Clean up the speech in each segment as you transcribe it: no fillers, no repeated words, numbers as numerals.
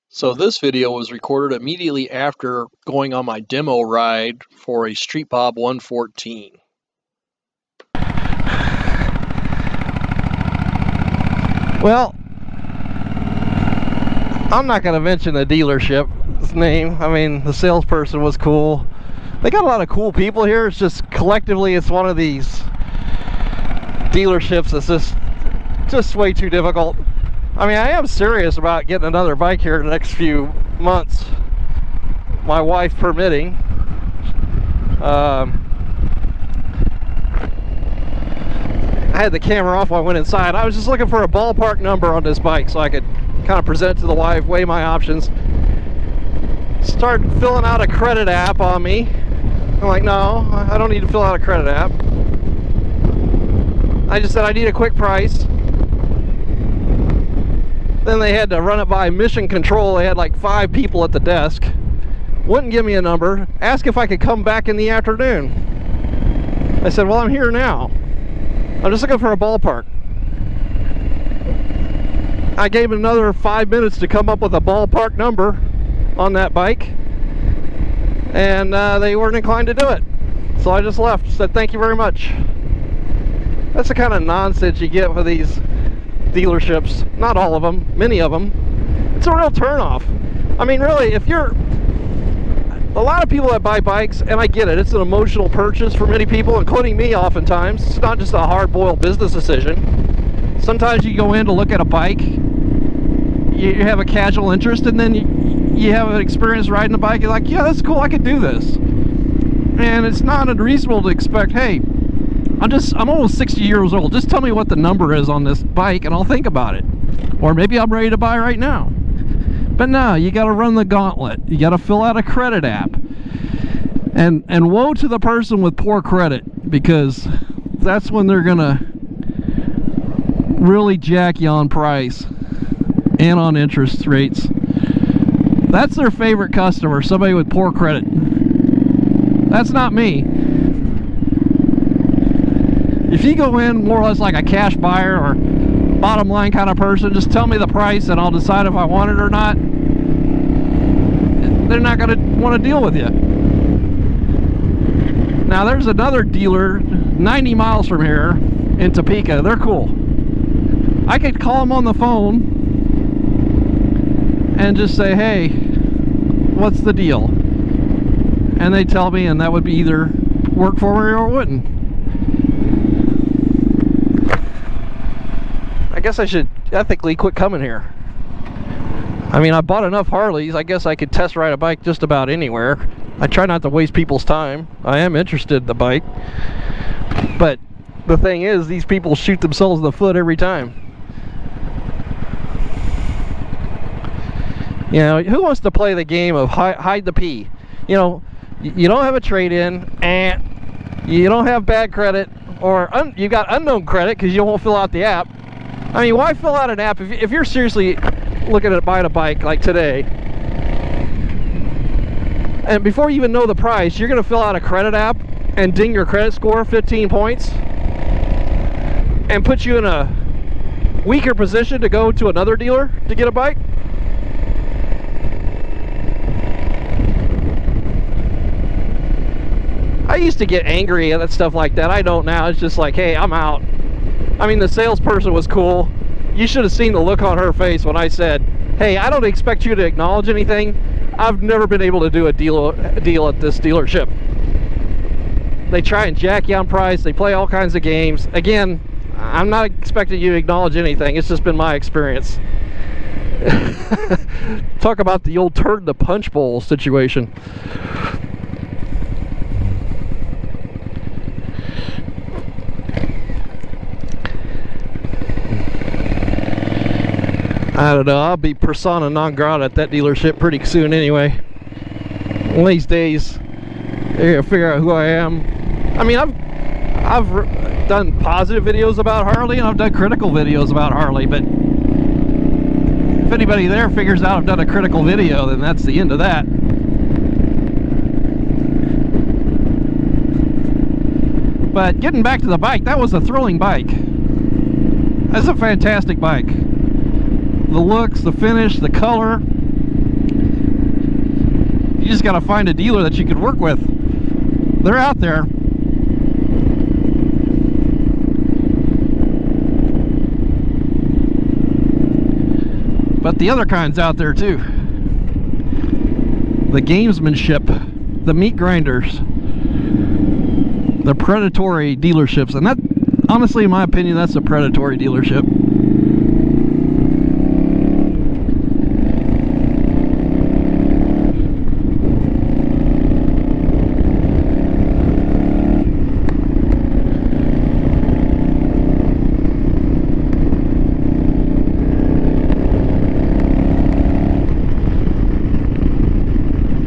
So this video was recorded immediately after going on my demo ride for a Street Bob 114. Well, I'm not going to mention the dealership's name. I mean, the salesperson was cool. They got a lot of cool people here. It's just collectively, it's one of these dealerships that's just way too difficult. I mean, I am serious about getting another bike here in the next few months, my wife permitting. I had the camera off while I went inside. I was just looking for a ballpark number on this bike so I could kind of present it to the wife, weigh my options. Start filling out a credit app on me. I'm like, no, I don't need to fill out a credit app. I just said I need a quick price. Then they had to run it by mission control. They had like 5 people at the desk. Wouldn't give me a number. Asked if I could come back in the afternoon. I said, well, I'm here now. I'm just looking for a ballpark. I gave it another 5 minutes to come up with a ballpark number on that bike. And they weren't inclined to do it. So I just left. Said, thank you very much. That's the kind of nonsense you get for these dealerships. Not all of them, many of them. It's a real turnoff. I mean, really, if you're a lot of people that buy bikes, and I get it, it's an emotional purchase for many people, including me oftentimes. It's not just a hard-boiled business decision. Sometimes you go in to look at a bike, you have a casual interest, and then you have an experience riding a bike, you're like, yeah, that's cool, I could do this. And it's not unreasonable to expect, hey, I'm almost 60 years old. Just tell me what the number is on this bike and I'll think about it. Or maybe I'm ready to buy right now. But no, you got to run the gauntlet. You got to fill out a credit app. And woe to the person with poor credit, because that's when they're going to really jack you on price and on interest rates. That's their favorite customer, somebody with poor credit. That's not me. If you go in more or less like a cash buyer or bottom line kind of person, just tell me the price and I'll decide if I want it or not. They're not going to want to deal with you. Now there's another dealer 90 miles from here in Topeka. They're cool. I could call them on the phone and just say, hey, what's the deal? And they tell me, and that would be either work for me or it wouldn't. I guess I should ethically quit coming here. I mean, I bought enough Harleys, I guess I could test ride a bike just about anywhere. I try not to waste people's time. I am interested in the bike. But the thing is, these people shoot themselves in the foot every time. You know, who wants to play the game of hide the pee? You know, you don't have a trade-in, and you don't have bad credit, or you got unknown credit because you won't fill out the app. I mean, why fill out an app if you're seriously looking at buying a bike like today, and before you even know the price, you're going to fill out a credit app and ding your credit score 15 points and put you in a weaker position to go to another dealer to get a bike? I used to get angry at stuff like that. I don't now. It's just like, hey, I'm out. I mean, the salesperson was cool. You should have seen the look on her face when I said, hey, I don't expect you to acknowledge anything. I've never been able to do a deal at this dealership. They try and jack you on price. They play all kinds of games. Again, I'm not expecting you to acknowledge anything. It's just been my experience. Talk about the old turd in the punch bowl situation. I don't know, I'll be persona non grata at that dealership pretty soon anyway. One of these days, they're gonna figure out who I am. I mean, I've done positive videos about Harley and I've done critical videos about Harley, but if anybody there figures out I've done a critical video, then that's the end of that. But getting back to the bike, that was a thrilling bike. That's a fantastic bike. The looks, the finish, the color, You just got to find a dealer that you can work with. They're out there. But the other kind's out there too. The gamesmanship, the meat grinders, the predatory dealerships. And that, honestly, in my opinion, that's a predatory dealership.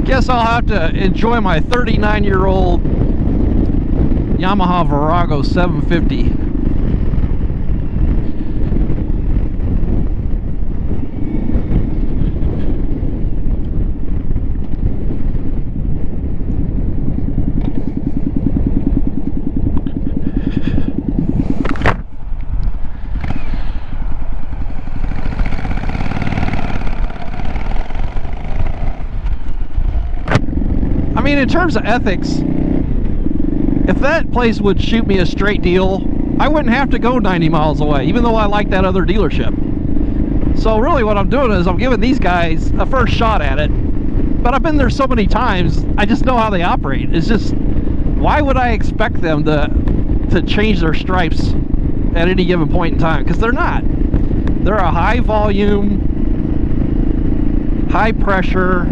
Guess I'll have to enjoy my 39-year-old Yamaha Virago 750. I mean, in terms of ethics, if that place would shoot me a straight deal, I wouldn't have to go 90 miles away, even though I like that other dealership. So really what I'm doing is I'm giving these guys a first shot at it. But I've been there so many times, I just know how they operate. It's just, why would I expect them to change their stripes at any given point in time? Because they're not. They're a high volume, high pressure,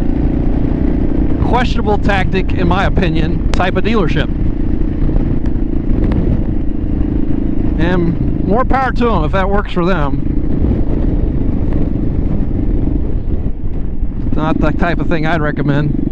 questionable tactic, in my opinion, type of dealership. And more power to them if that works for them. It's not the type of thing I'd recommend.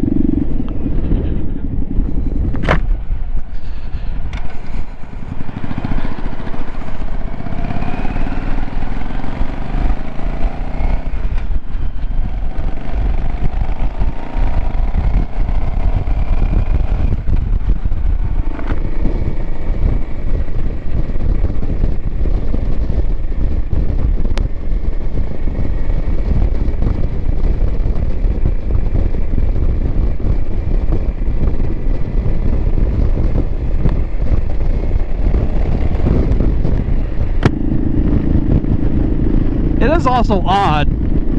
It is also odd,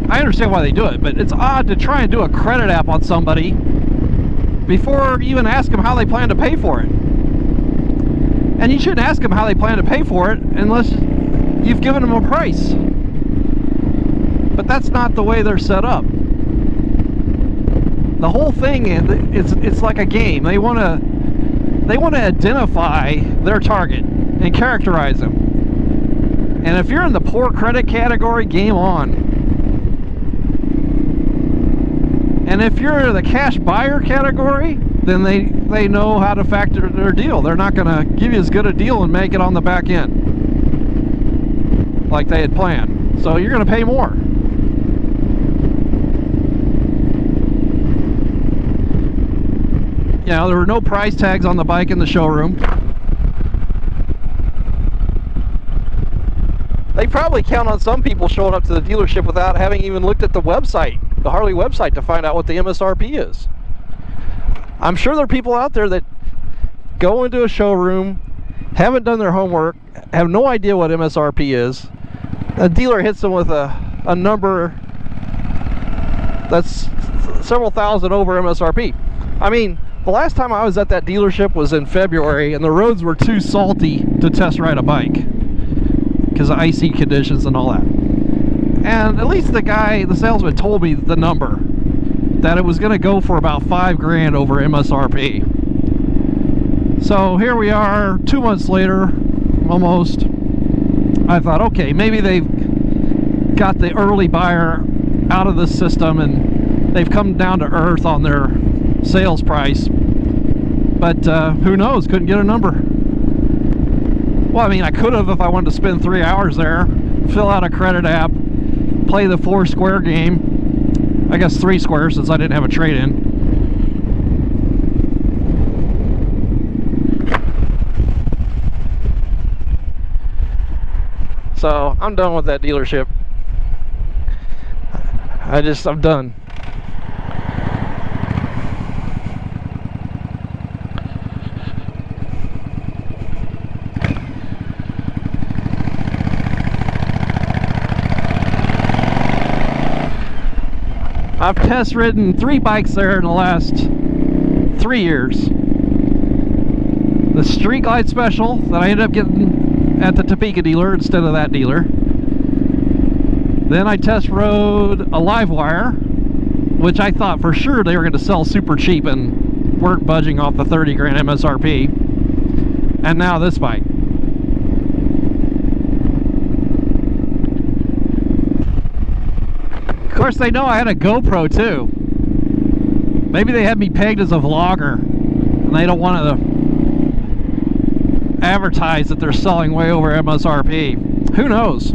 I understand why they do it, but it's odd to try and do a credit app on somebody before you even ask them how they plan to pay for it. And you shouldn't ask them how they plan to pay for it unless you've given them a price. But that's not the way they're set up. The whole thing, it's like a game. They want to identify their target and characterize them. And if you're in the poor credit category, game on. And if you're the cash buyer category, then they know how to factor their deal. They're not going to give you as good a deal and make it on the back end like they had planned. So you're going to pay more. You know, there were no price tags on the bike in the showroom. They probably count on some people showing up to the dealership without having even looked at the website, the Harley website, to find out what the MSRP is. I'm sure there are people out there that go into a showroom, haven't done their homework, have no idea what MSRP is. A dealer hits them with a number that's several thousand over MSRP. I mean, the last time I was at that dealership was in February, and the roads were too salty to test ride a bike because of icy conditions and all that. And at least the salesman told me the number, that it was going to go for about $5,000 over MSRP. So here we are 2 months later, almost. I thought, okay, maybe they've got the early buyer out of the system and they've come down to earth on their sales price. But who knows, couldn't get a number. Well, I mean, I could have if I wanted to spend 3 hours there, fill out a credit app, play the 4-square game. I guess 3 squares since I didn't have a trade-in. So I'm done with that dealership. I'm done. I've test ridden 3 bikes there in the last 3 years. The Street Glide Special that I ended up getting at the Topeka dealer instead of that dealer. Then I test rode a Livewire, which I thought for sure they were going to sell super cheap and weren't budging off the 30 grand MSRP. And now this bike. Of course, they know I had a GoPro too. Maybe they had me pegged as a vlogger and they don't want to advertise that they're selling way over MSRP. Who knows?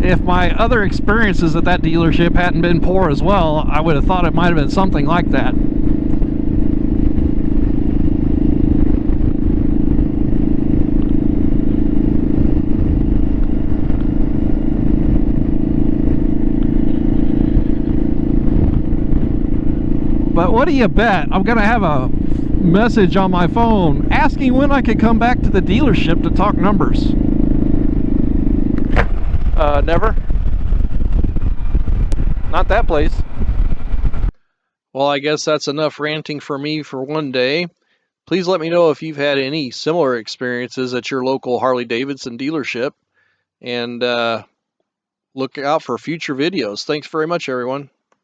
If my other experiences at that dealership hadn't been poor as well, I would have thought it might have been something like that. But what do you bet? I'm going to have a message on my phone asking when I could come back to the dealership to talk numbers. Never. Not that place. Well, I guess that's enough ranting for me for one day. Please let me know if you've had any similar experiences at your local Harley Davidson dealership. And look out for future videos. Thanks very much, everyone.